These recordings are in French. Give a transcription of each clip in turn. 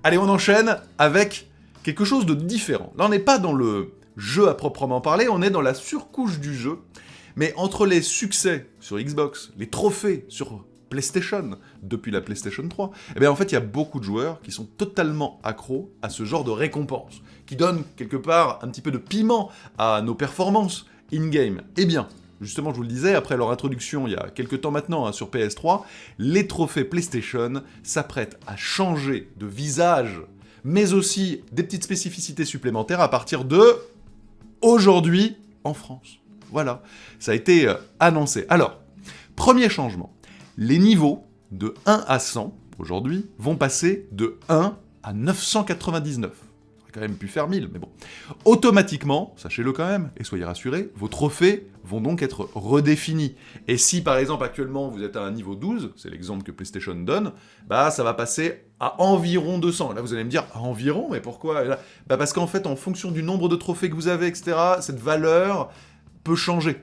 Allez, on enchaîne avec quelque chose de différent. Là, on n'est pas dans le jeu à proprement parler, on est dans la surcouche du jeu. Mais entre les succès sur Xbox, les trophées sur PlayStation, depuis la PlayStation 3, eh bien en fait, il y a beaucoup de joueurs qui sont totalement accros à ce genre de récompense, qui donnent quelque part un petit peu de piment à nos performances in-game. Eh bien, justement, je vous le disais, après leur introduction il y a quelques temps maintenant sur PS3, les trophées PlayStation s'apprêtent à changer de visage, mais aussi des petites spécificités supplémentaires à partir de aujourd'hui en France. Voilà, ça a été annoncé. Alors, premier changement, les niveaux de 1 à 100, aujourd'hui, vont passer de 1 à 999. On aurait quand même pu faire 1000, mais bon. Automatiquement, sachez-le quand même, et soyez rassurés, vos trophées vont donc être redéfinis. Et si, par exemple, actuellement, vous êtes à un niveau 12, c'est l'exemple que PlayStation donne, bah ça va passer à environ 200. Là, vous allez me dire, à environ, mais pourquoi? Bah parce qu'en fait, en fonction du nombre de trophées que vous avez, etc., cette valeur peut changer.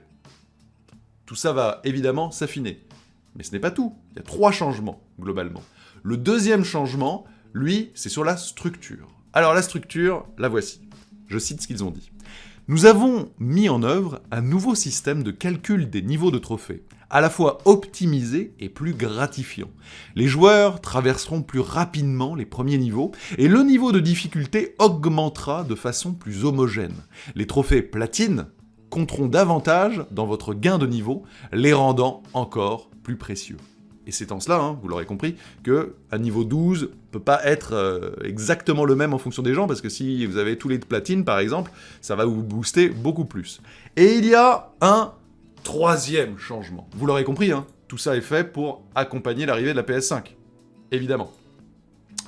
Tout ça va évidemment s'affiner. Mais ce n'est pas tout. Il y a 3 changements, globalement. Le deuxième changement, lui, c'est sur la structure. Alors la structure, la voici. Je cite ce qu'ils ont dit. Nous avons mis en œuvre un nouveau système de calcul des niveaux de trophées, à la fois optimisé et plus gratifiant. Les joueurs traverseront plus rapidement les premiers niveaux, et le niveau de difficulté augmentera de façon plus homogène. Les trophées platine compteront davantage dans votre gain de niveau, les rendant encore plus précieux. Et c'est en cela, vous l'aurez compris, qu'un niveau 12 peut pas être exactement le même en fonction des gens, parce que si vous avez tous les platines, par exemple, ça va vous booster beaucoup plus. Et il y a un troisième changement. Vous l'aurez compris, tout ça est fait pour accompagner l'arrivée de la PS5. Évidemment.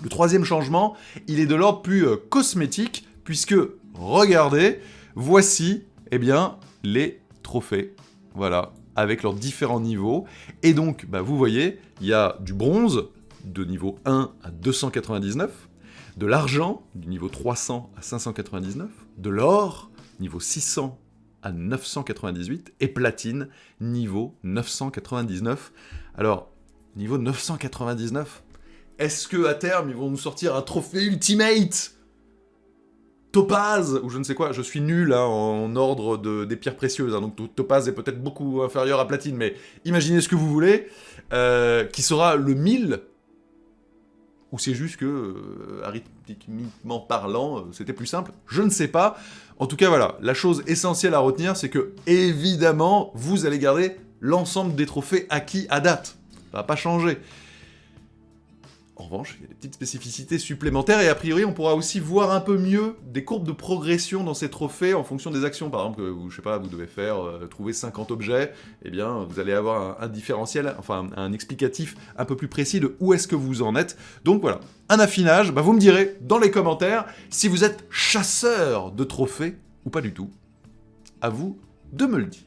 Le troisième changement, il est de l'ordre plus cosmétique, puisque, regardez, voici les trophées, voilà, avec leurs différents niveaux. Et donc, vous voyez, il y a du bronze, de niveau 1 à 299, de l'argent, du niveau 300 à 599, de l'or, niveau 600 à 998, et platine, niveau 999. Alors, niveau 999, est-ce que à terme, ils vont nous sortir un trophée Ultimate Topaz, ou je ne sais quoi, je suis nul en ordre des pierres précieuses, donc Topaz est peut-être beaucoup inférieur à Platine, mais imaginez ce que vous voulez, qui sera le 1000, ou c'est juste que, arithmétiquement parlant, c'était plus simple, je ne sais pas. En tout cas, voilà, la chose essentielle à retenir, c'est que, évidemment, vous allez garder l'ensemble des trophées acquis à date. Ça va pas changer. En revanche, il y a des petites spécificités supplémentaires, et a priori, on pourra aussi voir un peu mieux des courbes de progression dans ces trophées en fonction des actions. Par exemple, je sais pas, vous devez trouver 50 objets, eh bien, vous allez avoir un différentiel, enfin, un explicatif un peu plus précis de où est-ce que vous en êtes. Donc voilà, un affinage, vous me direz dans les commentaires si vous êtes chasseur de trophées ou pas du tout. À vous de me le dire.